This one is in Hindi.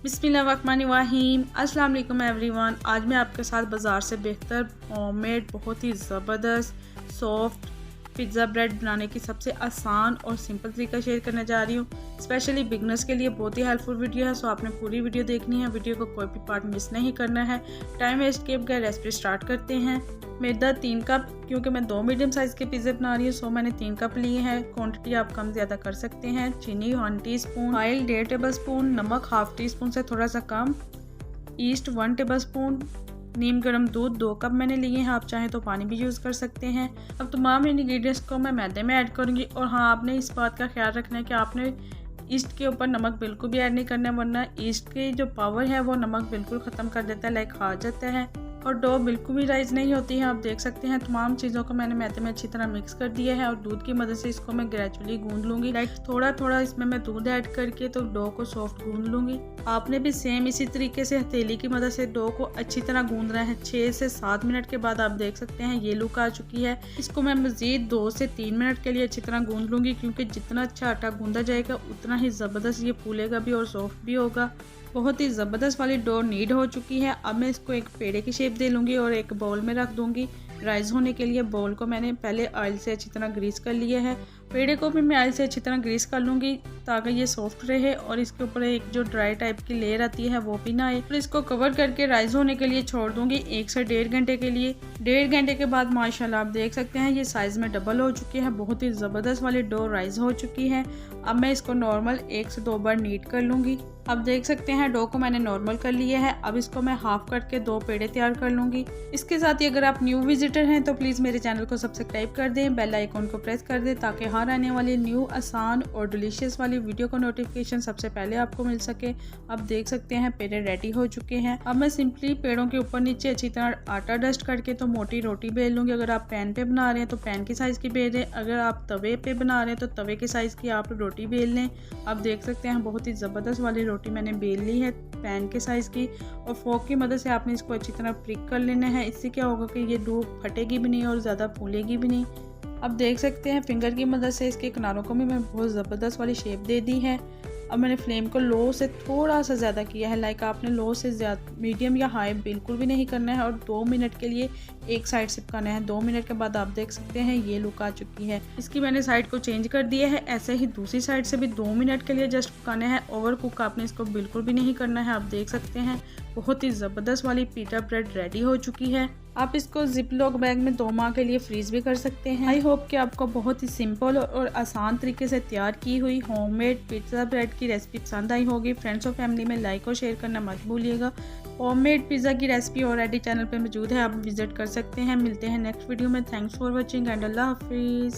बिस्मिल्लाहिर्रहमानिर्रहीम। अस्सलाम वालेकुम एवरीवन। आज मैं आपके साथ बाज़ार से बेहतर होममेड बहुत ही ज़बरदस्त सॉफ्ट पिज़्ज़ा ब्रेड बनाने की सबसे आसान और सिंपल तरीका शेयर करने जा रही हूँ। स्पेशली बिगनर्स के लिए बहुत ही हेल्पफुल वीडियो है, सो आपने पूरी वीडियो देखनी है। वीडियो को कोई भी पार्ट मिस नहीं करना है। टाइम वेस्ट किए बगैर रेसिपी स्टार्ट करते हैं। मैदा 3 कप, क्योंकि मैं 2 मीडियम साइज़ के पिज़्ज़े बना रही हूँ, सो मैंने 3 कप लिए हैं। क्वांटिटी आप कम ज़्यादा कर सकते हैं। चीनी 1 टीस्पून, ऑयल 1.5 टेबल स्पून, नमक 1/2 टीस्पून से थोड़ा सा कम, ईस्ट 1 टेबल स्पून, नीम गर्म दूध 2 कप मैंने लिए हैं। आप चाहें तो पानी भी यूज़ कर सकते हैं। अब तमाम इंग्रेडिएंट्स को मैं मैदे में ऐड करूँगी। और हाँ, आपने इस बात का ख्याल रखना है कि आपने ईस्ट के ऊपर नमक बिल्कुल भी ऐड नहीं करना है, वरना ईस्ट की जो पावर है वो नमक बिल्कुल ख़त्म कर देता है, लाइक खा जाता है और डो बिल्कुल भी राइज नहीं होती है। आप देख सकते हैं तमाम चीज़ों को मैंने मैदे में अच्छी तरह मिक्स कर दिया है और दूध की मदद से इसको मैं ग्रेजुअली गूंद लूँगी। लाइक थोड़ा थोड़ा इसमें मैं दूध ऐड करके तो डो को सॉफ्ट गूंद लूँगी। आपने भी सेम इसी तरीके से हथेली की मदद से डो को अच्छी तरह गूंदना है। 6 से 7 मिनट के बाद आप देख सकते हैं ये लुक आ चुकी है। इसको मैं मज़ीद 2 से 3 मिनट के लिए अच्छी तरह गूंद लूँगी, क्योंकि जितना अच्छा आटा गूंदा जाएगा उतना ही ज़बरदस्त ये फूलेगा भी और सॉफ्ट भी होगा। बहुत ही ज़बरदस्त वाली डो नीड हो चुकी है। अब मैं इसको एक पेड़े की शेप दे लूँगी और एक बाउल में रख दूँगी। राइस होने के लिए बाउल को मैंने पहले ऑयल से अच्छी तरह ग्रीस कर लिया है। पेड़े को भी मैं ऑयल से अच्छी तरह ग्रीस कर लूँगी ताकि ये सॉफ्ट रहे और इसके ऊपर एक जो ड्राई टाइप की लेयर आती है वो भी ना आए। फिर इसको कवर करके राइस होने के लिए छोड़ दूँगी 1 से 1.5 घंटे के लिए। 1.5 घंटे के बाद माशाल्लाह आप देख सकते हैं ये साइज़ में डबल हो चुकी है। बहुत ही ज़बरदस्त वाली डो राइस हो चुकी है। अब मैं इसको नॉर्मल 1 से 2 बार नीट कर लूँगी। अब देख सकते हैं डो को मैंने नॉर्मल कर लिया है। अब इसको मैं हाफ कट के 2 पेड़े तैयार कर लूँगी। इसके साथ ही अगर आप न्यू विजिटर हैं तो प्लीज़ मेरे चैनल को सब्सक्राइब कर दें, बेल आइकॉन को प्रेस कर दें ताकि हर आने वाली न्यू आसान और डिलीशियस वाली वीडियो का नोटिफिकेशन सबसे पहले आपको मिल सके। अब देख सकते हैं पेड़े रेडी हो चुके हैं। अब मैं सिंपली पेड़ों के ऊपर नीचे अच्छी तरह आटा डस्ट करके तो मोटी रोटी बेल लूँगी। अगर आप पैन पे बना रहे हैं तो पैन की साइज़ की बेल लें, अगर आप तवे पे बना रहे हैं तो तवे की साइज़ की आप रोटी बेल लें। अब देख सकते हैं बहुत ही ज़बरदस्त वाली रोटी मैंने बेल ली है पैन के साइज़ की, और फोक की मदद से आपने इसको अच्छी तरह प्रिक कर लेना है। इससे क्या होगा कि ये डो फटेगी भी नहीं और ज़्यादा फूलेगी भी नहीं। अब देख सकते हैं फिंगर की मदद से इसके किनारों को भी मैं बहुत ज़बरदस्त वाली शेप दे दी है। अब मैंने फ्लेम को लो से थोड़ा सा ज़्यादा किया है, लाइक आपने लो से ज़्यादा मीडियम या हाई बिल्कुल भी नहीं करना है और 2 मिनट के लिए एक साइड से पकाना है। 2 मिनट के बाद आप देख सकते हैं ये लुक आ चुकी है। इसकी मैंने साइड को चेंज कर दिया है। ऐसे ही दूसरी साइड से भी 2 मिनट के लिए जस्ट पकाना है। ओवर कुक आपने इसको बिल्कुल भी नहीं करना है। आप देख सकते हैं बहुत ही ज़बरदस्त वाली पिज़्ज़ा ब्रेड रेडी हो चुकी है। आप इसको जिप लॉक बैग में 2 माह के लिए फ्रीज भी कर सकते हैं। आई होप कि आपको बहुत ही सिंपल और आसान तरीके से तैयार की हुई होममेड पिज़्ज़ा ब्रेड की रेसिपी पसंद आई होगी। फ्रेंड्स और फैमिली में लाइक और शेयर करना मत भूलिएगा। होममेड पिज़्ज़ा की रेसिपी ऑलरेडी चैनल पर मौजूद है, आप विजिट कर सकते हैं। मिलते हैं नेक्स्ट वीडियो में। थैंक्स फॉर वॉचिंग एंड अल्लाह हाफिज़।